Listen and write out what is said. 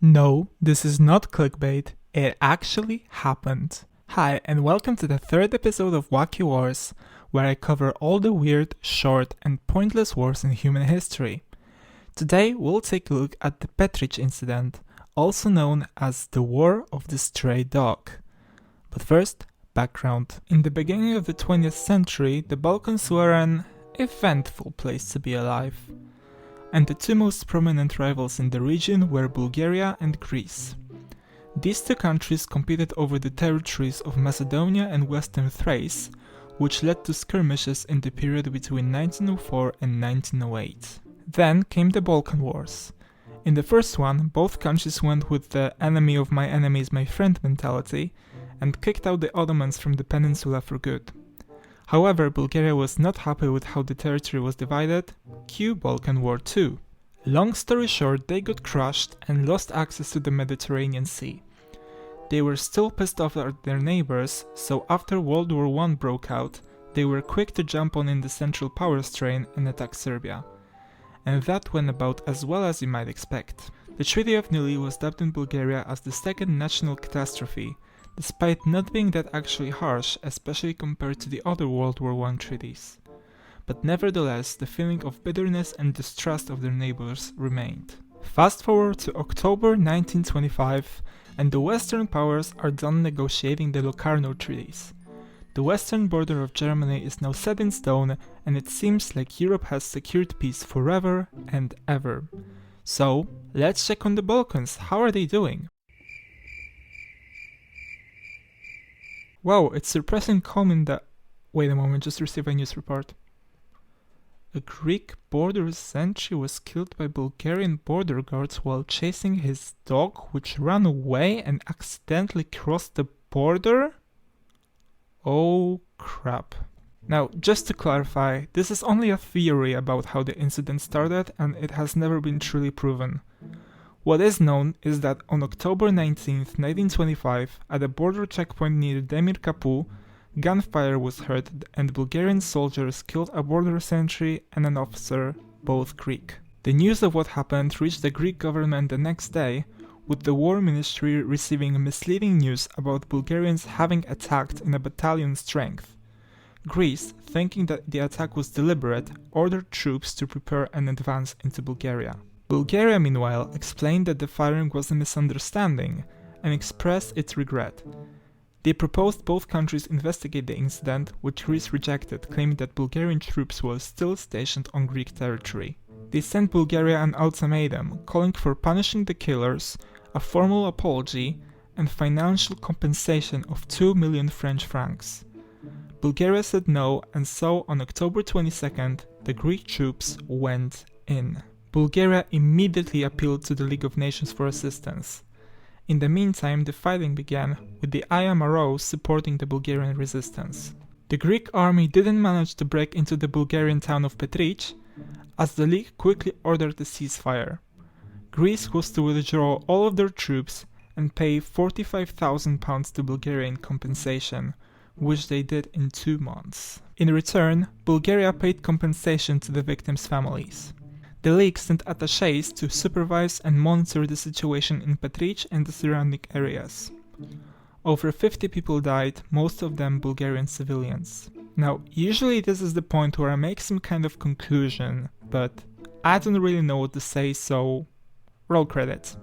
No, this is not clickbait, it actually happened. Hi, and welcome to the third episode of Wacky Wars, where I cover all the weird, short, and pointless wars in human history. Today we'll take a look at the Petrich Incident, also known as the War of the Stray Dog. But first, background. In the beginning of the 20th century, the Balkans were an eventful place to be alive. And the two most prominent rivals in the region were Bulgaria and Greece. These two countries competed over the territories of Macedonia and Western Thrace, which led to skirmishes in the period between 1904 and 1908. Then came the Balkan Wars. In the first one, both countries went with the enemy of my enemy is my friend mentality and kicked out the Ottomans from the peninsula for good. However, Bulgaria was not happy with how the territory was divided. Cue Balkan War II. Long story short, they got crushed and lost access to the Mediterranean Sea. They were still pissed off at their neighbors, so after World War I broke out, they were quick to jump on in the Central Powers train and attack Serbia. And that went about as well as you might expect. The Treaty of Neuilly was dubbed in Bulgaria as the second national catastrophe, despite not being that actually harsh, especially compared to the other World War I treaties. But nevertheless, the feeling of bitterness and distrust of their neighbors remained. Fast forward to October 1925, and the Western powers are done negotiating the Locarno treaties. The western border of Germany is now set in stone, and it seems like Europe has secured peace forever and ever. So, let's check on the Balkans. How are they doing? Wow, it's surprisingly calm in the... Wait a moment, just received a news report. A Greek border sentry was killed by Bulgarian border guards while chasing his dog, which ran away and accidentally crossed the border? Oh crap. Now, just to clarify, this is only a theory about how the incident started and it has never been truly proven. What is known is that on October 19, 1925, at a border checkpoint near Demir Kapu, gunfire was heard and Bulgarian soldiers killed a border sentry and an officer, both Greek. The news of what happened reached the Greek government the next day, with the War Ministry receiving misleading news about Bulgarians having attacked in a battalion strength. Greece, thinking that the attack was deliberate, ordered troops to prepare an advance into Bulgaria. Bulgaria, meanwhile, explained that the firing was a misunderstanding and expressed its regret. They proposed both countries investigate the incident, which Greece rejected, claiming that Bulgarian troops were still stationed on Greek territory. They sent Bulgaria an ultimatum, calling for punishing the killers, a formal apology, and financial compensation of 2 million French francs. Bulgaria said no, and so on October 22nd, the Greek troops went in. Bulgaria immediately appealed to the League of Nations for assistance. In the meantime, the fighting began, with the IMRO supporting the Bulgarian resistance. The Greek army didn't manage to break into the Bulgarian town of Petrich, as the League quickly ordered a ceasefire. Greece was to withdraw all of their troops and pay £45,000 to Bulgaria in compensation, which they did in 2 months. In return, Bulgaria paid compensation to the victims' families. The League sent attachés to supervise and monitor the situation in Petrich and the surrounding areas. Over 50 people died, most of them Bulgarian civilians. Now, usually this is the point where I make some kind of conclusion, but I don't really know what to say, so roll credits.